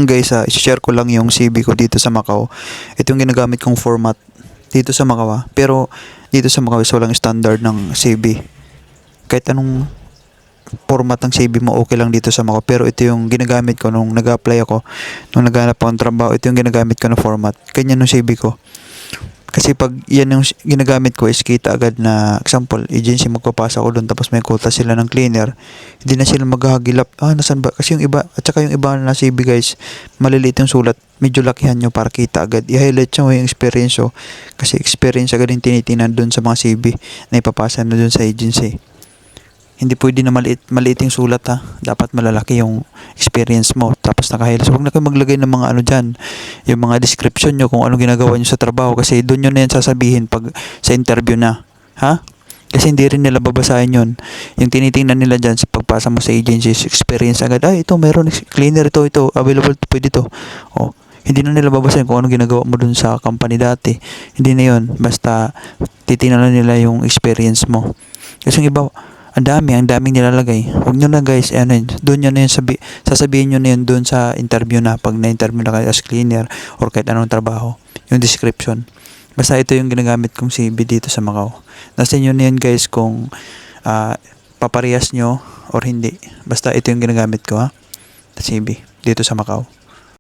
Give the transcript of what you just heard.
Guys, i-share ko lang yung CV ko dito sa Macau. Ito yung ginagamit kong format dito sa Macau. Pero dito sa Macau is walang standard ng CV. Kahit anong format ng CV mo, okay lang dito sa Macau. Pero ito yung ginagamit ko nung nag-apply ako, nung naghanap ako ng trabaho. Ito yung ginagamit ko na format. Ganyan yung CV ko. Kasi pag yan yung ginagamit ko is kita agad na, example, agency magpapasa ko doon tapos may quota sila ng cleaner, hindi na sila maghahagilap, nasan ba? Kasi yung iba, at saka yung iba na CV guys, maliliit yung sulat, medyo lakihan nyo para kita agad. I-highlight nyo yung experience nyo. Kasi experience agad yung tinitingnan doon sa mga CV na ipapasa na doon sa agency. Hindi pwede na maliit yung sulat Dapat malalaki yung experience mo. Tapos naka-highlight. So, huwag na kayo maglagay ng mga ano dyan. Yung mga description nyo kung ano ginagawa nyo sa trabaho. Kasi doon nyo na yan sasabihin pag sa interview na. Kasi hindi rin nila babasahin yun. Yung tinitingnan nila dyan sa pagpasa mo sa agency, experience agad. Ito, meron cleaner ito, available, pwede ito. Hindi na nila babasahin kung ano ginagawa mo dun sa company dati. Hindi na yun. Basta titingnan na nila yung experience mo. Kasi yung iba, ang daming nilalagay. Huwag nyo na guys, doon nyo na yun sasabihin nyo na yun doon sa interview na, pag na-interview na kayo as cleaner or kahit anong trabaho, yung description. Basta ito yung ginagamit kong CV dito sa Macau. Nasa inyo na yun guys kung paparehas nyo or hindi. Basta ito yung ginagamit ko, CV dito sa Macau.